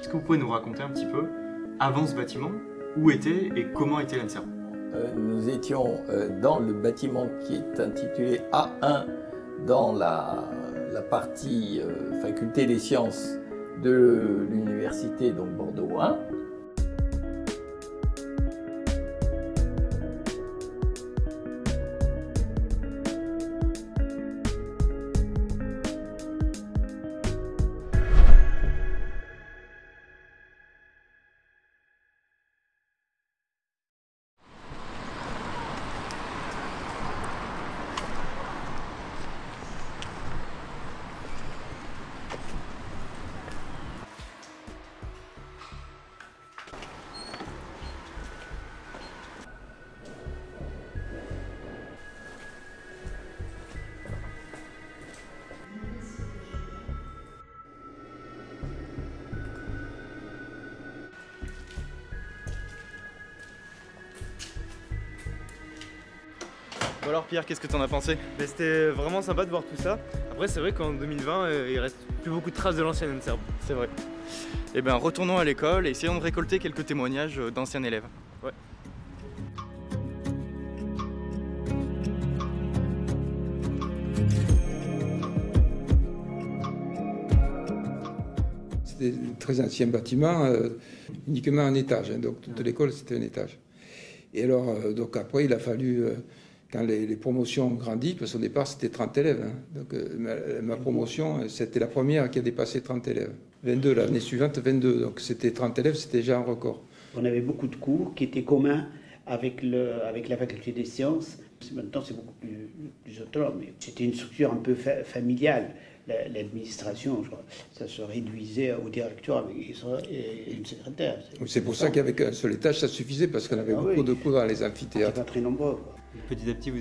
Est-ce que vous pouvez nous raconter un petit peu, avant ce bâtiment, où était et comment était l'ENSERB? Nous étions dans le bâtiment qui est intitulé A1 dans la partie faculté des sciences de l'université Bordeaux 1. Bon alors Pierre, qu'est-ce que t'en as pensé? C'était vraiment sympa de voir tout ça. Après c'est vrai qu'en 2020, il reste plus beaucoup de traces de l'ancienne ENSERB, c'est vrai. Et bien retournons à l'école et essayons de récolter quelques témoignages d'anciens élèves. Ouais. C'était un très ancien bâtiment, uniquement un étage, hein, donc toute l'école c'était un étage. Et alors, donc après il a fallu... quand les promotions ont grandi, parce qu'au départ c'était 30 élèves, hein. Donc ma promotion c'était la première qui a dépassé 30 élèves. 22, l'année suivante 22, donc c'était 30 élèves, c'était déjà un record. On avait beaucoup de cours qui étaient communs avec la faculté des sciences. Maintenant c'est beaucoup plus autonome, c'était une structure un peu familiale. L'administration, ça se réduisait au directeur et une secrétaire. C'est pour ça qu'avec un seul étage ça suffisait, parce qu'on avait beaucoup de cours dans les amphithéâtres. Pas très nombreux, quoi. Petit à petit, vous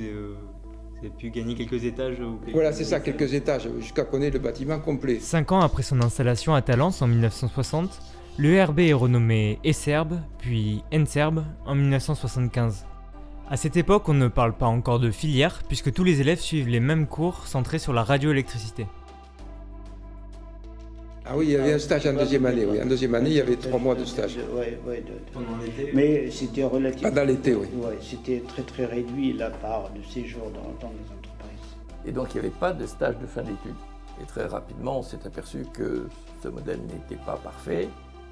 avez pu gagner quelques étages. Voilà, c'est ça, quelques étages, jusqu'à qu'on ait le bâtiment complet. 5 ans après son installation à Talence en 1960, l'ERB est renommé ESSERB, puis ENSERB en 1975. À cette époque, on ne parle pas encore de filière, puisque tous les élèves suivent les mêmes cours centrés sur la radioélectricité. Ah oui, il y avait un stage en deuxième année, oui. En deuxième année, il y avait 3 mois de stage. Pendant l'été. Mais c'était relativement... Pendant l'été, oui. Ouais, c'était très réduit la part de séjour dans les entreprises. Et donc il n'y avait pas de stage de fin d'études. Et très rapidement, on s'est aperçu que ce modèle n'était pas parfait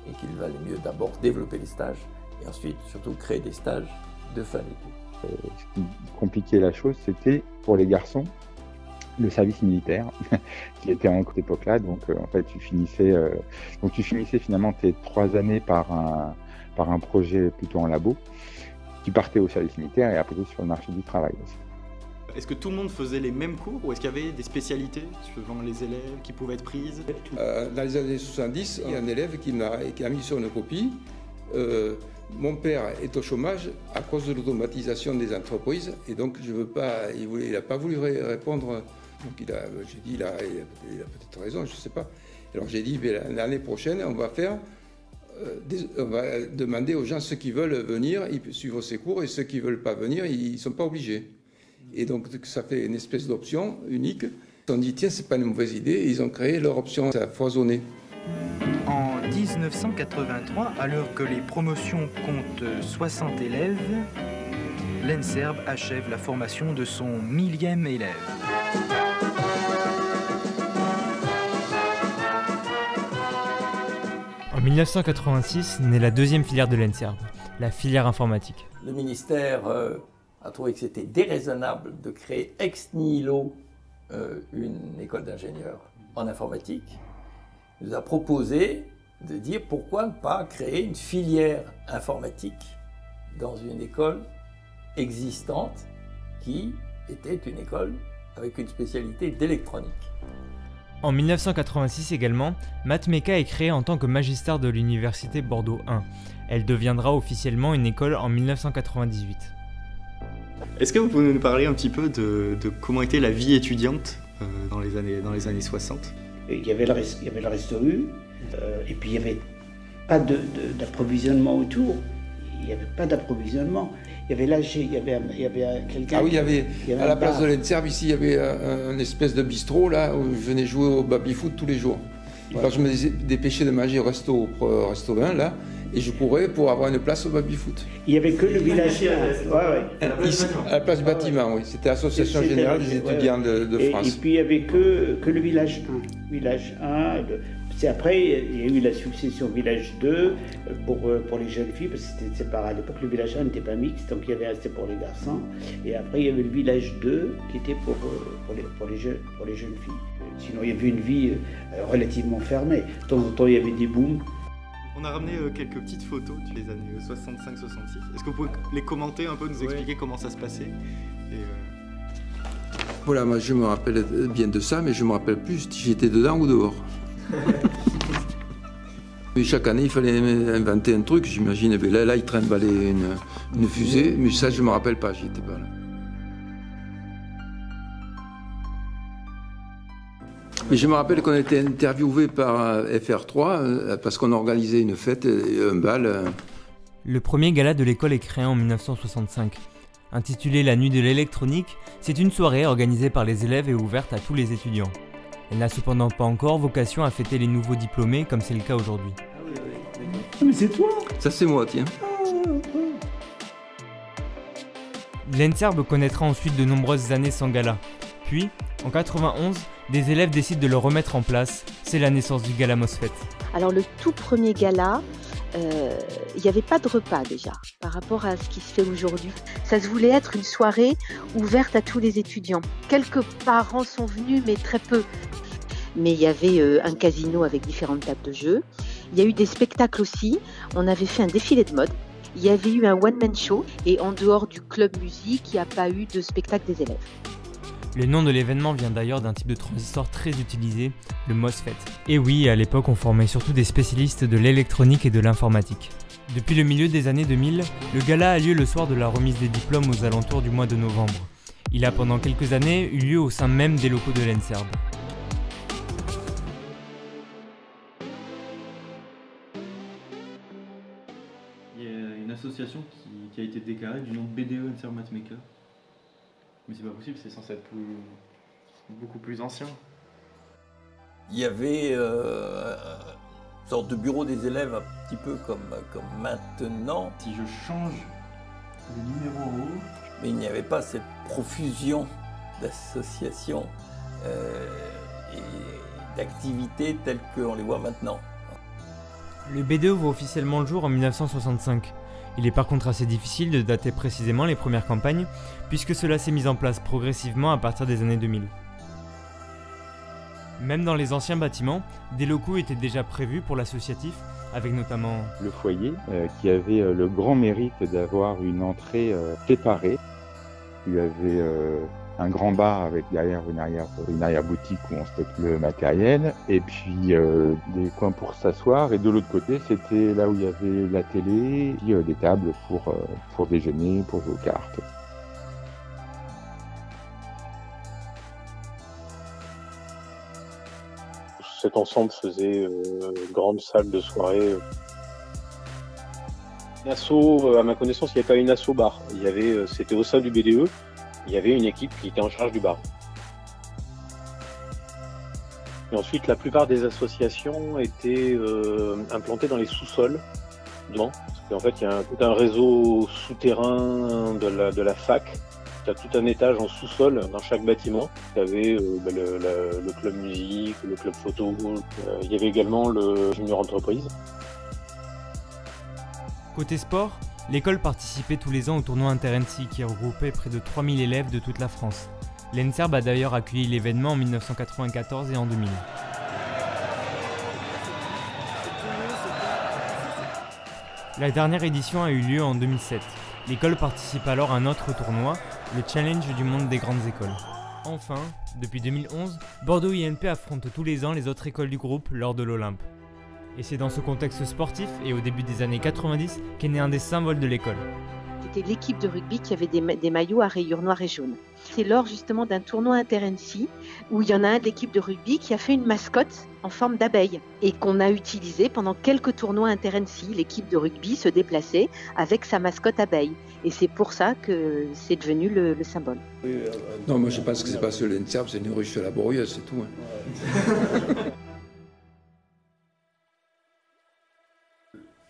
et qu'il valait mieux d'abord développer les stages et ensuite surtout créer des stages de fin d'études. Ce qui compliquait la chose, c'était pour les garçons, le service militaire qui était en cette époque-là. Donc en fait, tu finissais finalement tes 3 années par un projet plutôt en labo. Tu partais au service militaire et après sur le marché du travail aussi. Est-ce que tout le monde faisait les mêmes cours ou est-ce qu'il y avait des spécialités suivant les élèves qui pouvaient être prises? Dans les années 70, il y a un élève qui a mis sur une copie mon père est au chômage à cause de l'automatisation des entreprises et donc je veux pas, il n'a pas voulu répondre. Donc j'ai dit il a peut-être raison, je ne sais pas. Alors j'ai dit l'année prochaine on va demander aux gens ceux qui veulent venir, ils peuvent suivre ces cours et ceux qui ne veulent pas venir, ils ne sont pas obligés. Et donc ça fait une espèce d'option unique. Ils ont dit tiens c'est pas une mauvaise idée et ils ont créé leur option, ça a foisonné. En 1983, alors que les promotions comptent 60 élèves, l'ENSERB achève la formation de son 1000e élève. En 1986 naît la deuxième filière de l'ENSERB, la filière informatique. Le ministère a trouvé que c'était déraisonnable de créer ex nihilo une école d'ingénieurs en informatique. Il nous a proposé de dire pourquoi ne pas créer une filière informatique dans une école existante qui était une école avec une spécialité d'électronique. En 1986 également, Mathmeka est créée en tant que magistère de l'université Bordeaux 1. Elle deviendra officiellement une école en 1998. Est-ce que vous pouvez nous parler un petit peu de comment était la vie étudiante dans les années 60? Il y avait le resto U, et puis il n'y avait pas d'approvisionnement autour. Il n'y avait pas d'approvisionnement. Il y avait l'AG, il y avait quelqu'un... Ah oui, il y avait à la place de l'ENSERB, ici, il y avait un espèce de bistrot, là, où je venais jouer au baby-foot tous les jours. Alors je me dépêchais de manger au resto 1 là, et je courais pour avoir une place au baby-foot. Il n'y avait que le village 1. Ici, à la place du bâtiment, oui. C'était l'Association Générale des étudiants de France. Et puis il n'y avait que le village 1. Village 1, c'est après, il y a eu la succession village 2 pour les jeunes filles, parce que c'était séparé. À l'époque, le village 1 n'était pas mixte, donc c'était pour les garçons. Et après, il y avait le village 2 qui était pour les jeunes filles. Sinon, il y avait une vie relativement fermée. De temps en temps, il y avait des booms. On a ramené quelques petites photos des années 65-66. Est-ce que vous pouvez les commenter un peu, nous expliquer comment ça se passait Voilà, moi je me rappelle bien de ça, mais je me rappelle plus si j'étais dedans ou dehors. Mais chaque année, il fallait inventer un truc, j'imagine. Là, il trimballait une fusée, mais ça, je me rappelle pas, j'y étais pas là. Mais je me rappelle qu'on a été interviewé par FR3 parce qu'on a organisé une fête et un bal. Le premier gala de l'école est créé en 1965. Intitulé La Nuit de l'électronique, c'est une soirée organisée par les élèves et ouverte à tous les étudiants. Elle n'a cependant pas encore vocation à fêter les nouveaux diplômés comme c'est le cas aujourd'hui. Mais c'est toi! Ça c'est moi, tiens. L'ENSERB connaîtra ensuite de nombreuses années sans gala. Puis, en 91, des élèves décident de le remettre en place. C'est la naissance du Gala MOSFET. Alors le tout premier gala, il n'y avait pas de repas déjà par rapport à ce qui se fait aujourd'hui. Ça se voulait être une soirée ouverte à tous les étudiants. Quelques parents sont venus, mais très peu. Mais il y avait un casino avec différentes tables de jeu. Il y a eu des spectacles aussi. On avait fait un défilé de mode. Il y avait eu un one-man show. Et en dehors du club musique, il n'y a pas eu de spectacle des élèves. Le nom de l'événement vient d'ailleurs d'un type de transistor très utilisé, le MOSFET. Et oui, à l'époque, on formait surtout des spécialistes de l'électronique et de l'informatique. Depuis le milieu des années 2000, le gala a lieu le soir de la remise des diplômes aux alentours du mois de novembre. Il a pendant quelques années eu lieu au sein même des locaux de l'ENSERB. Il y a une association qui a été déclarée du nom de BDE ENSERB Mathmaker. Mais c'est pas possible, c'est censé être beaucoup plus ancien. Il y avait une sorte de bureau des élèves, un petit peu comme maintenant. Si je change le numéro en haut... Mais il n'y avait pas cette profusion d'associations et d'activités telles qu'on les voit maintenant. Le BDE voit officiellement le jour en 1965. Il est par contre assez difficile de dater précisément les premières campagnes, puisque cela s'est mis en place progressivement à partir des années 2000. Même dans les anciens bâtiments, des locaux étaient déjà prévus pour l'associatif, avec notamment le foyer, qui avait le grand mérite d'avoir une entrée séparée. Il y avait un grand bar avec derrière une arrière-boutique où on stocke le matériel, et puis des coins pour s'asseoir, et de l'autre côté c'était là où il y avait la télé, et des tables pour déjeuner, pour jouer aux cartes. Cet ensemble faisait une grande salle de soirée. Une asso, à ma connaissance, il n'y avait pas une asso bar. C'était au sein du BDE. Il y avait une équipe qui était en charge du bar. Et ensuite, la plupart des associations étaient implantées dans les sous-sols. Parce qu'en fait, il y a tout un réseau souterrain de la fac. Il y a tout un étage en sous-sol dans chaque bâtiment. Il y avait le club musique, le club photo. Il y avait également le junior entreprise. côté sport, l'école participait tous les ans au tournoi Inter-NC qui regroupait près de 3000 élèves de toute la France. L'ENSERB a d'ailleurs accueilli l'événement en 1994 et en 2000. La dernière édition a eu lieu en 2007. L'école participe alors à un autre tournoi, le Challenge du monde des grandes écoles. Enfin, depuis 2011, Bordeaux INP affronte tous les ans les autres écoles du groupe lors de l'Olympe. Et c'est dans ce contexte sportif et au début des années 90 qu'est né un des symboles de l'école. C'était l'équipe de rugby qui avait des maillots à rayures noires et jaunes. C'est lors justement d'un tournoi Inter-NC où il y en a un de l'équipe de rugby qui a fait une mascotte en forme d'abeille et qu'on a utilisé pendant quelques tournois Inter-NC. L'équipe de rugby se déplaçait avec sa mascotte abeille et c'est pour ça que c'est devenu le symbole. Non, moi je pense que c'est pas sur l'ENSERB, c'est une ruche laborieuse, c'est tout. Hein.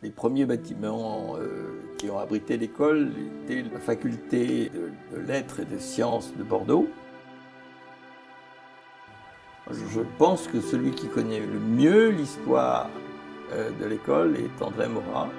Les premiers bâtiments qui ont abrité l'école étaient la faculté de lettres et de sciences de Bordeaux. Je pense que celui qui connaît le mieux l'histoire de l'école est André Morat.